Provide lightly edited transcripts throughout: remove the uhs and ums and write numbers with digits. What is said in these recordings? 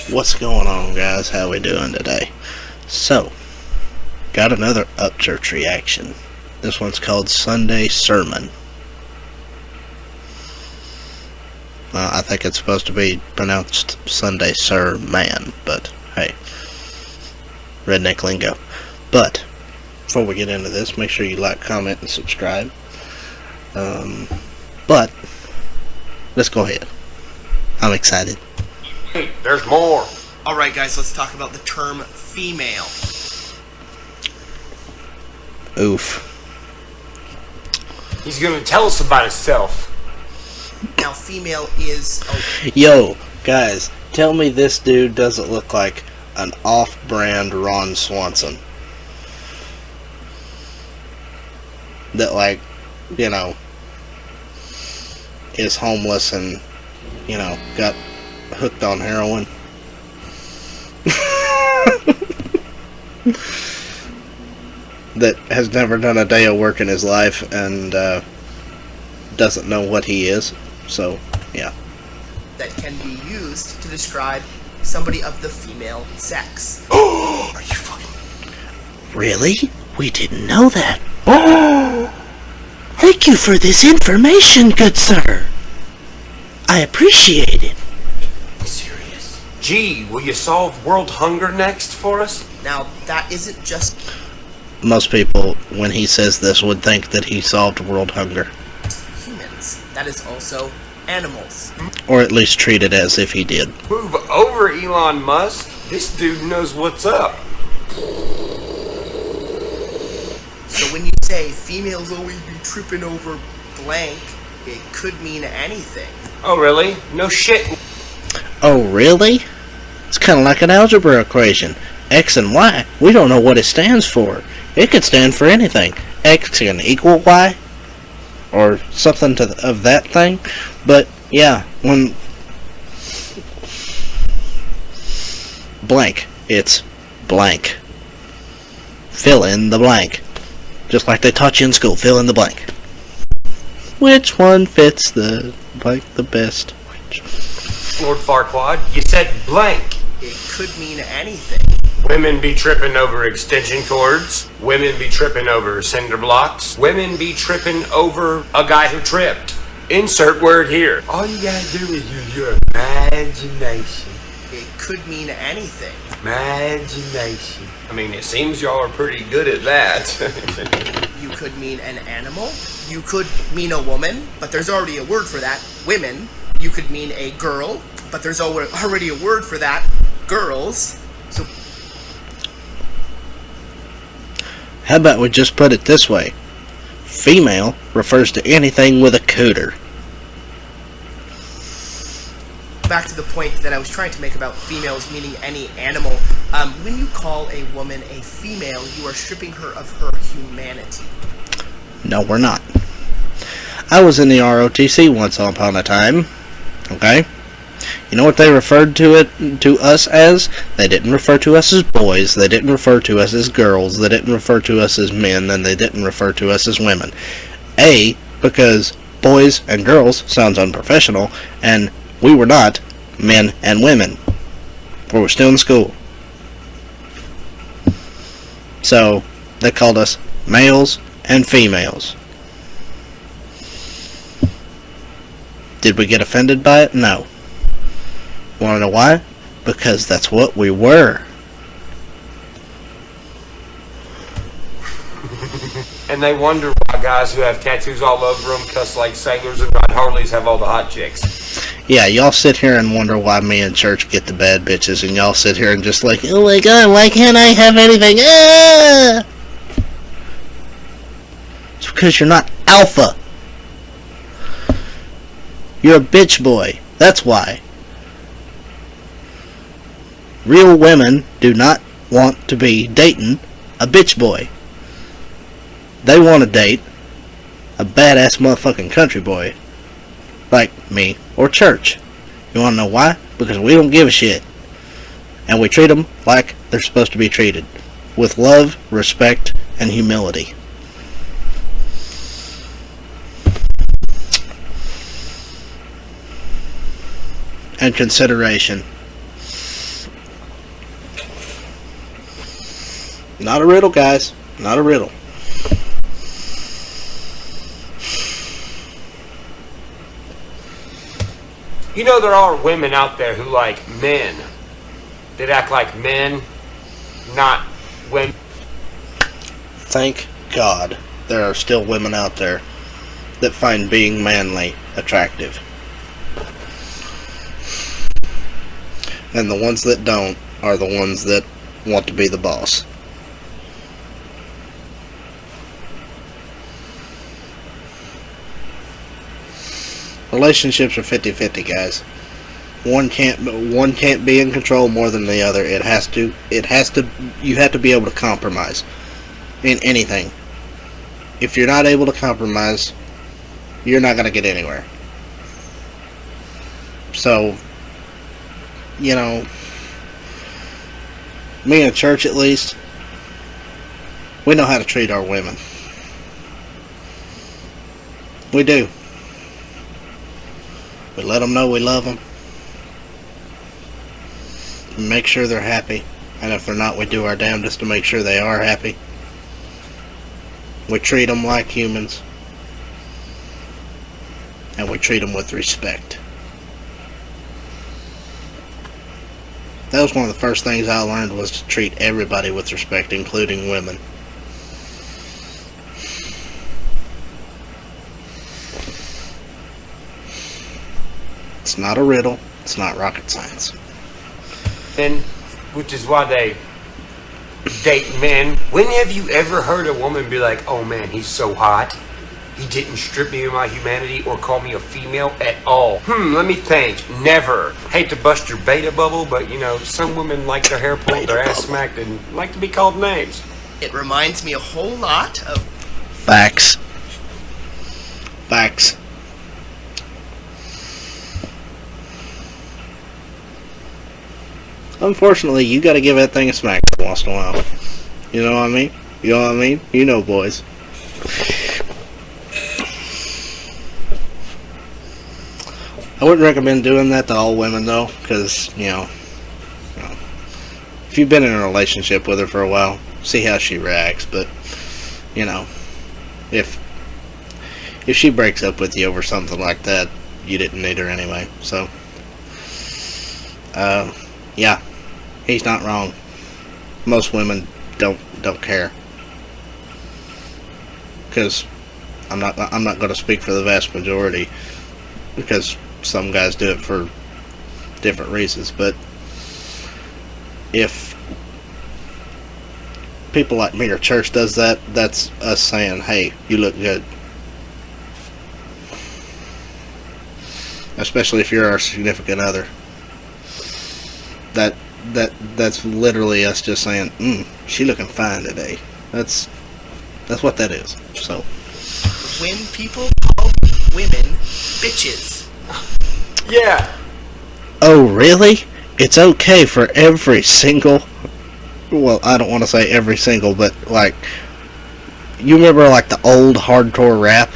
What's going on, guys? How we doing today? So, got another Upchurch reaction. This one's called Sunday Sermon. I think it's supposed to be pronounced Sunday Sermon, but hey, redneck lingo. But before we get into this, make sure you like, comment, and subscribe. But let's go ahead. I'm excited. Hey, there's more. Alright guys, let's talk about the term female. Oof. He's gonna tell us about himself. Now female is... Yo, guys, tell me this dude doesn't look like an off-brand Ron Swanson. That, like, you know, is homeless and, you know, got hooked on heroin. That has never done a day of work in his life and doesn't know what he is. So, yeah. that can be used to describe somebody of the female sex. Are you fucking... Really? We didn't know that. Thank you for this information, good sir. I appreciate it. serious? Gee, will you solve world hunger next for us? Now, that isn't just Most people, when he says this, would think that he solved world hunger. humans. That is also animals. Or at least treat it as if he did. Move over, Elon Musk. This dude knows what's up. So when you say females always be tripping over blank, it could mean anything. Oh, really? No shit. Oh, really? It's kind of like an algebra equation. X and Y, we don't know what it stands for. It could stand for anything. X can equal Y, or something of that thing. But, yeah, when blank, it's blank. Fill in the blank. Just like they taught you in school, fill in the blank. Which one fits the blank the best? Lord Farquaad, you said blank. It could mean anything. Women be tripping over extension cords. Women be tripping over cinder blocks. Women be tripping over a guy who tripped. Insert word here. All you gotta do is use your imagination. It could mean anything. Imagination. I mean, it seems y'all are pretty good at that. You could mean an animal. You could mean a woman, but there's already a word for that. Women. You could mean a girl, but there's already a word for that. Girls. So How about we just put it this way? Female refers to anything with a cooter. back to the point that I was trying to make about females meaning any animal. When you call a woman a female, you are stripping her of her humanity. No, we're not. I was in the ROTC once upon a time. Okay? You know what they referred to us as? They didn't refer to us as boys, they didn't refer to us as girls, they didn't refer to us as men, and they didn't refer to us as women. A, because boys and girls sounds unprofessional, and we were not men and women. We were still in school. So, they called us males and females. Did we get offended by it? No. Want to know why? Because that's what we were. And they wonder why guys who have tattoos all over them cuss like sailors and ride Harleys have all the hot chicks. Yeah, y'all sit here and wonder why me and Church get the bad bitches, and y'all sit here and just like, oh my god, why can't I have anything? Ah! It's because you're not alpha. You're a bitch boy. That's why. Real women do not want to be dating a bitch boy. They want to date a badass motherfucking country boy. Like me or Church. You want to know why? Because we don't give a shit. And we treat them like they're supposed to be treated. With love, respect, and humility. And consideration. Not a riddle, guys. Not a riddle. You know there are women out there who like men. That act like men, not women. Thank God there are still women out there that find being manly attractive. And the ones that don't are the ones that want to be the boss. Relationships are 50-50, guys. One can't be in control more than the other. You have to be able to compromise in anything. If you're not able to compromise, you're not going to get anywhere. So, you know, me in church at least, we know how to treat our women. We do. We let them know we love them. Make sure they're happy. And if they're not, we do our damnedest to make sure they are happy. We treat them like humans. And we treat them with respect. That was one of the first things I learned, was to treat everybody with respect, including women. It's not a riddle. It's not rocket science. Men, which is why they date men. When have you ever heard a woman be like, oh man, he's so hot, he didn't strip me of my humanity or call me a female at all? Let me think. Never. Hate to bust your beta bubble, but you know, some women like their hair pulled, their ass smacked, and like to be called names. It reminds me a whole lot of... Facts. Facts. Unfortunately, you gotta give that thing a smack once in a while. You know what I mean? You know what I mean? You know, boys. I wouldn't recommend doing that to all women, though, because, you know, if you've been in a relationship with her for a while, see how she reacts. But, you know, if she breaks up with you over something like that, you didn't need her anyway. So, yeah, he's not wrong. Most women don't care, because I'm not going to speak for the vast majority, because some guys do it for different reasons. But if people like me or church does that, that's us saying, hey, you look good. Especially if you're our significant other. That's literally us just saying, she looking fine today. That's what that is. So, when people call women bitches. Yeah. Oh, really? It's okay for every single... Well, I don't want to say every single, but, like... You remember, like, the old hardcore rap?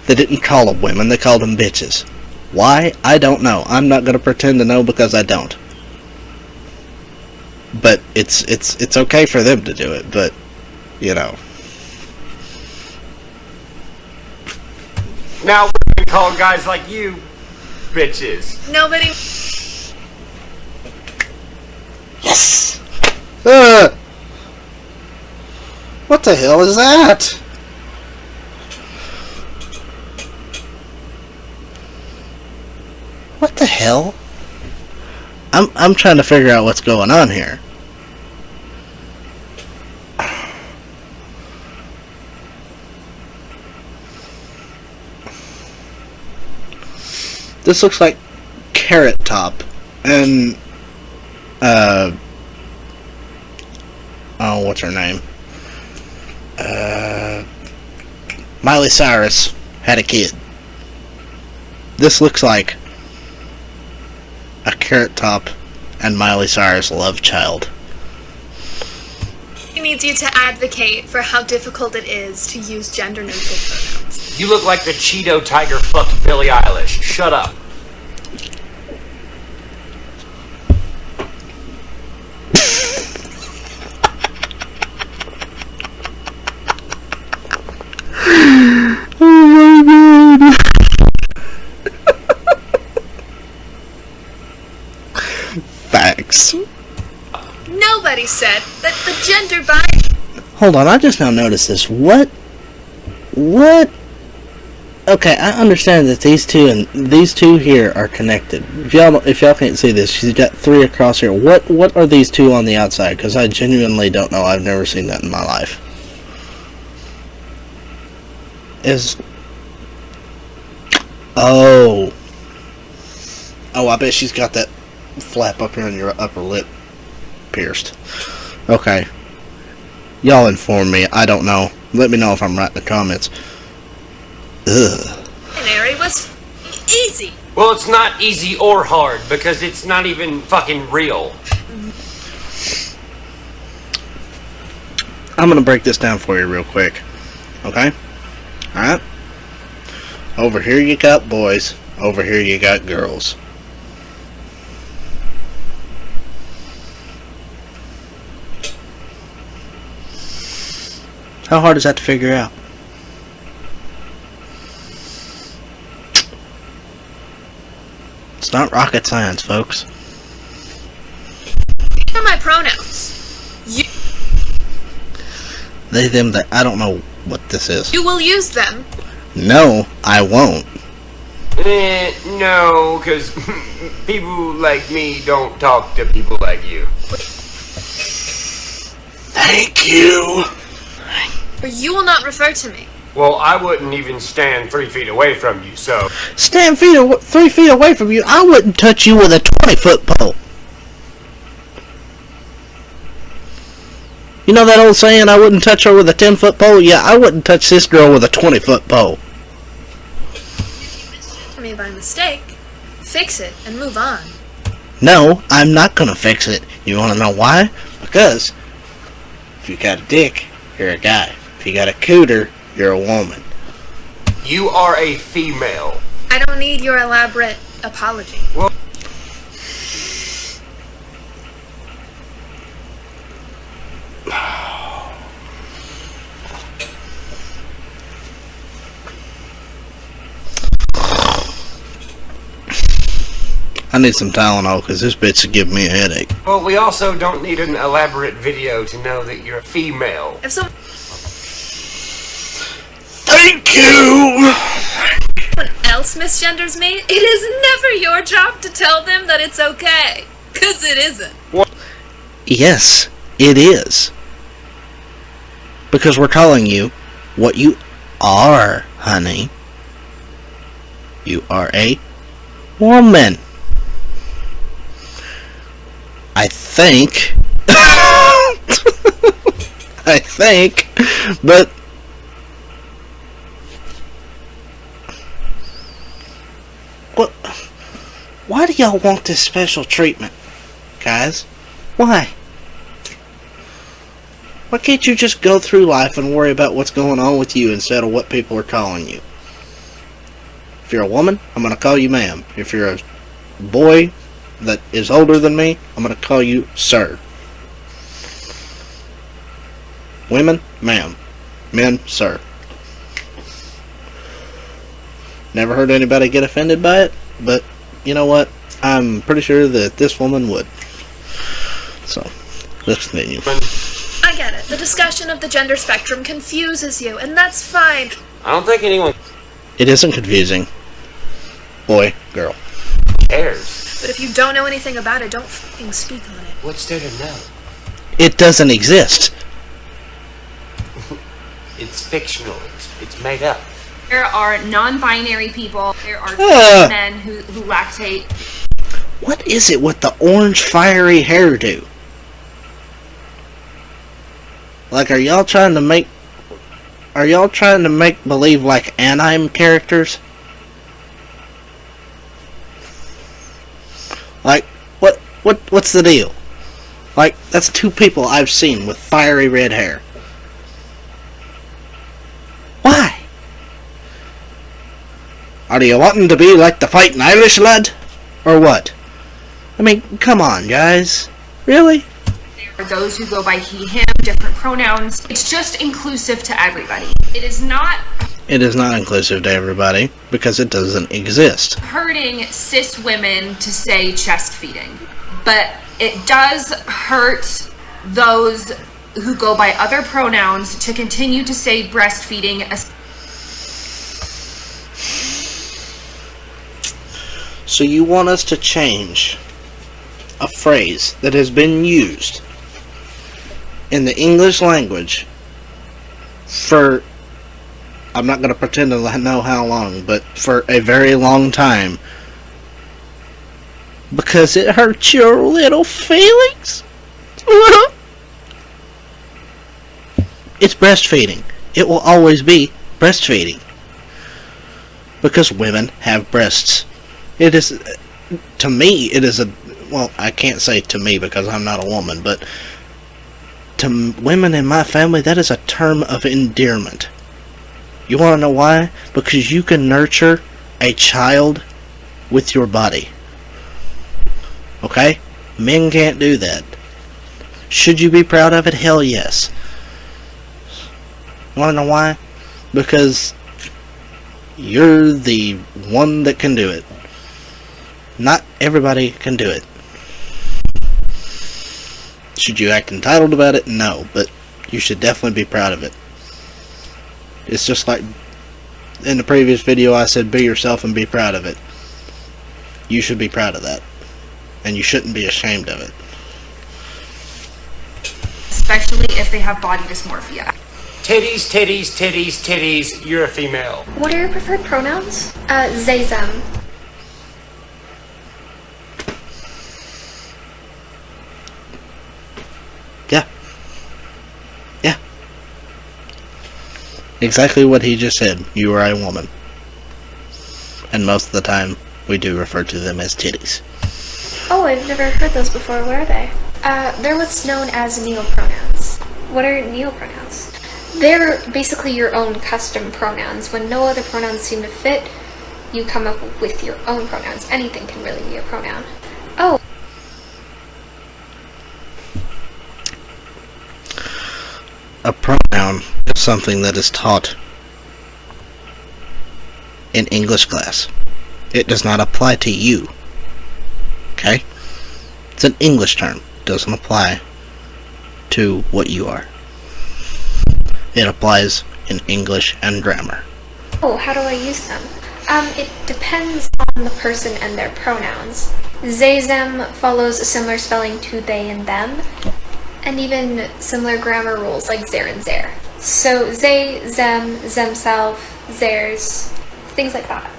They didn't call them women, they called them bitches. Why? I don't know. I'm not going to pretend to know, because I don't. But it's okay for them to do it, but, you know... Now we can call guys like you bitches. Nobody. Yes! What the hell is that? What the hell? I'm trying to figure out what's going on here. This looks like Carrot Top and oh, what's her name? Miley Cyrus had a kid. This looks like a Carrot Top and Miley Cyrus love child. He needs you to advocate for how difficult it is to use gender-neutral pronouns. You look like the Cheeto Tiger fucked Billie Eilish. Shut up. Facts. Nobody said that the gender binary. Hold on, I just now noticed this. What? Okay, I understand that these two here are connected. If y'all can't see this, she's got 3 across here. What are these two on the outside? Because I genuinely don't know. I've never seen that in my life. Oh, I bet she's got that flap up here on your upper lip pierced. Okay. Y'all inform me. I don't know. Let me know if I'm right in the comments. Ugh. Binary was easy. Well, it's not easy or hard because it's not even fucking real. I'm gonna break this down for you real quick. Okay? Alright? Over here you got boys. Over here you got girls. How hard is that to figure out? It's not rocket science, folks. Here are my pronouns. They, them, that. I don't know what this is. You will use them. No, I won't. No, because people like me don't talk to people like you. Thank you. Or you will not refer to me. Well, I wouldn't even stand 3 feet away from you, so... Stand 3 feet away from you. I wouldn't touch you with a 20-foot pole. You know that old saying, I wouldn't touch her with a 10-foot pole? Yeah, I wouldn't touch this girl with a 20-foot pole. I mean, by mistake. Fix it and move on. No, I'm not gonna fix it. You wanna know why? Because if you got a dick, you're a guy. If you got a cooter, you're a woman. You are a female. I don't need your elaborate apology. Well, I need some Tylenol because this bitch is giving me a headache. well, we also don't need an elaborate video to know that you're a female. If someone Thank you! else misgenders me, it is never your job to tell them that it's okay. 'Cause it isn't. Yes, it is. Because we're calling you what you are, honey. You are a woman. I think. I think. But. What? Why do y'all want this special treatment, guys? Why? Why can't you just go through life and worry about what's going on with you instead of what people are calling you? If you're a woman, I'm going to call you ma'am. If you're a boy that is older than me, I'm going to call you sir. Women, ma'am. Men, sir. Never heard anybody get offended by it, but you know what? I'm pretty sure that this woman would. So, let's continue. I get it. The discussion of the gender spectrum confuses you, and that's fine. I don't think anyone It isn't confusing. Boy, girl. cares. But if you don't know anything about it, don't fucking speak on it. What's there to know? It doesn't exist. It's fictional. It's made up. There are non-binary people. There are men who lactate. What is it with the orange fiery hairdo? Like, are y'all trying to make believe like anime characters? Like, what's the deal? Like, that's 2 people I've seen with fiery red hair. Why? Are you wanting to be like the fighting Irish lad? Or what? I mean, come on, guys. Really? There are those who go by he, him, different pronouns. It's just inclusive to everybody. It is not It is not inclusive to everybody, because it doesn't exist. hurting cis women to say chest feeding. but it does hurt those who go by other pronouns to continue to say breastfeeding. So you want us to change a phrase that has been used in the English language for, I'm not going to pretend to know how long, but for a very long time, because it hurts your little feelings? It's breastfeeding. It will always be breastfeeding. Because women have breasts. It is, to me, it is a, well, I can't say to me because I'm not a woman, but to women in my family, that is a term of endearment. You want to know why? Because you can nurture a child with your body. Okay? Men can't do that. Should you be proud of it? Hell yes. You want to know why? Because you're the one that can do it. Not everybody can do it. Should you act entitled about it? No, but you should definitely be proud of it. It's just like in the previous video I said, be yourself and be proud of it. You should be proud of that. And you shouldn't be ashamed of it. Especially if they have body dysmorphia. Titties, titties, titties, titties, you're a female. What are your preferred pronouns? They, them. Yeah. Yeah. Exactly what he just said. You are a woman. And most of the time, we do refer to them as titties. Oh, I've never heard those before. What are they? They're what's known as neopronouns. What are neopronouns? They're basically your own custom pronouns. When no other pronouns seem to fit, you come up with your own pronouns. Anything can really be a pronoun. Oh. A pronoun is something that is taught in English class. It does not apply to you. Okay? It's an English term. It doesn't apply to what you are. It applies in English and grammar. Oh, how do I use them? It depends on the person and their pronouns. They, them follows a similar spelling to they and them, and even similar grammar rules like there and there. So they, them, themselves, theirs, things like that.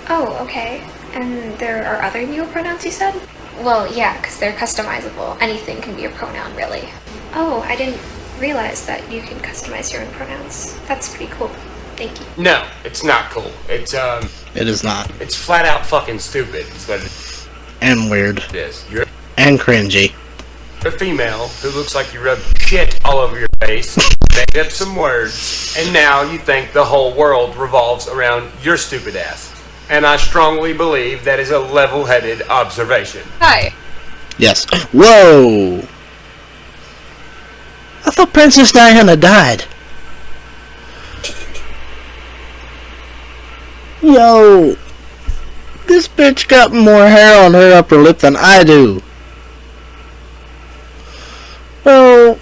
Oh, okay. And there are other neopronouns you said? Well, yeah, because they're customizable. Anything can be a pronoun, really. Oh, I didn't realize that you can customize your own pronouns. That's pretty cool. Thank you. No, it's not cool. It's It is not. it's flat out fucking stupid. Is what And weird. it is. You're And cringy. a female who looks like you rubbed shit all over your face, made up some words, and now you think the whole world revolves around your stupid ass. And I strongly believe that is a level-headed observation. Hi. Yes. Whoa! I thought Princess Diana died. Yo! This bitch got more hair on her upper lip than I do. Well,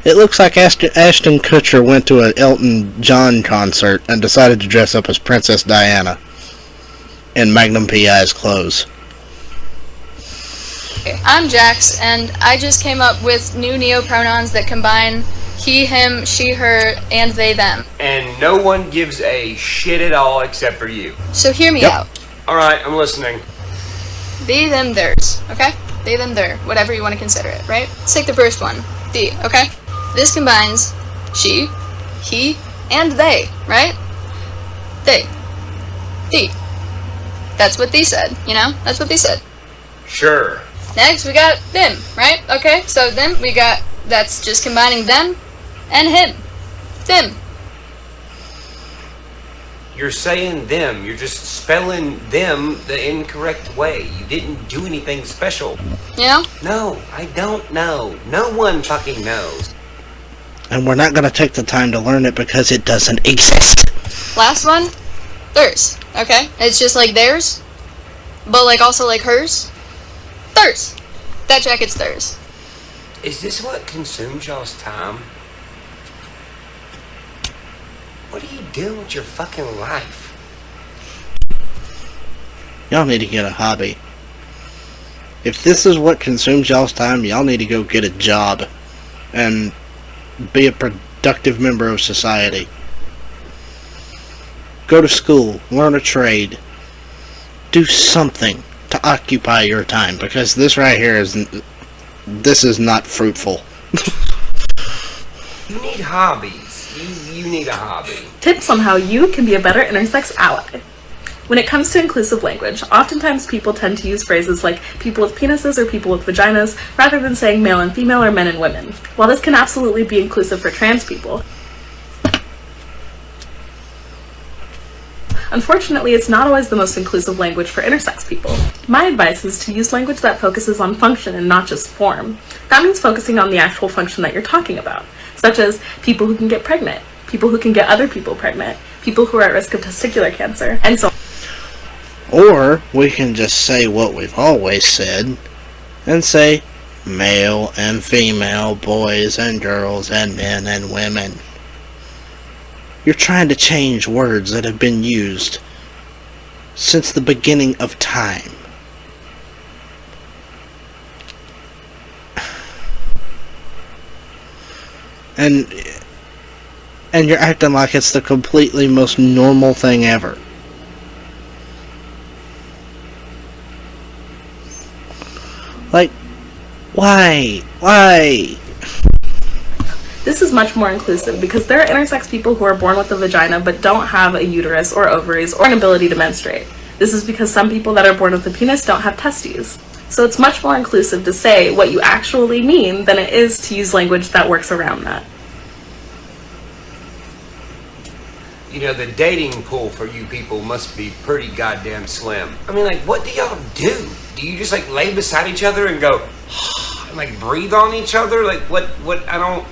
It looks like Ashton Kutcher went to an Elton John concert and decided to dress up as Princess Diana in Magnum P.I.'s clothes. I'm Jax, and I just came up with new neopronouns that combine he, him, she, her, and they, them. And no one gives a shit at all except for you. So hear me Yep. out. Alright, I'm listening. They, them, theirs, okay? They, them, their, whatever you want to consider it, right? Let's take the first one, the, okay? This combines she, he, and they, right? They. The. That's what they said, you know? That's what they said. Sure. Next, we got them, right? Okay, so them, we got, that's just combining them and him. Them. You're saying them. You're just spelling them the incorrect way. You didn't do anything special. You know? No, I don't know. No one fucking knows. And we're not going to take the time to learn it because it doesn't exist. Last one, theirs. Okay? It's just like theirs, but like also like hers. Theirs. That jacket's theirs. Is this what consumes y'all's time? What are you doing with your fucking life? Y'all need to get a hobby. If this is what consumes y'all's time, y'all need to go get a job and be a productive member of society. Go to school, learn a trade, do something to occupy your time, because this right here is not fruitful. You need hobbies. You need a hobby. Tips on how you can be a better intersex ally. When it comes to inclusive language, oftentimes people tend to use phrases like people with penises or people with vaginas rather than saying male and female or men and women. While this can absolutely be inclusive for trans people, unfortunately, it's not always the most inclusive language for intersex people. My advice is to use language that focuses on function and not just form. That means focusing on the actual function that you're talking about, such as people who can get pregnant, people who can get other people pregnant, people who are at risk of testicular cancer, and so on. Or we can just say what we've always said and say male and female, boys and girls, and men and women. You're trying to change words that have been used since the beginning of time. And you're acting like it's the completely most normal thing ever. Like, why? Why? This is much more inclusive because there are intersex people who are born with a vagina but don't have a uterus or ovaries or an ability to menstruate. This is because some people that are born with a penis don't have testes. So it's much more inclusive to say what you actually mean than it is to use language that works around that. You know, the dating pool for you people must be pretty goddamn slim. I mean, like, what do y'all do? Do you just, like, lay beside each other and go, and, like, breathe on each other? Like, what, I don't...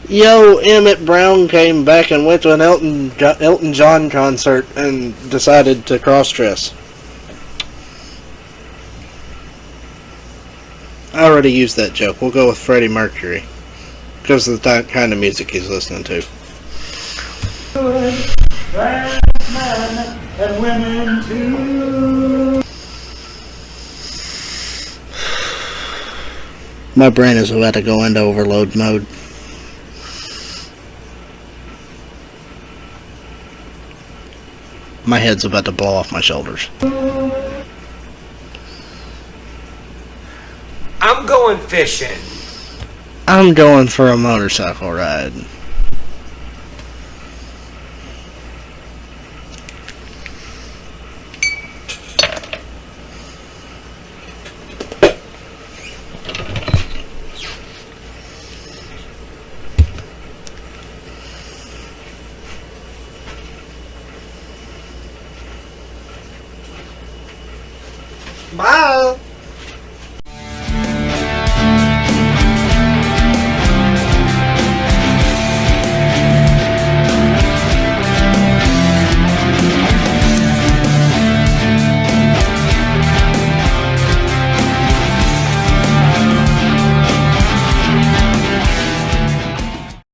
Yo, Emmett Brown came back and went to an Elton John concert and decided to cross-dress. I already used that joke. We'll go with Freddie Mercury because of the kind of music he's listening to. My brain is about to go into overload mode. My head's about to blow off my shoulders. I'm going fishing. I'm going for a motorcycle ride. Bye!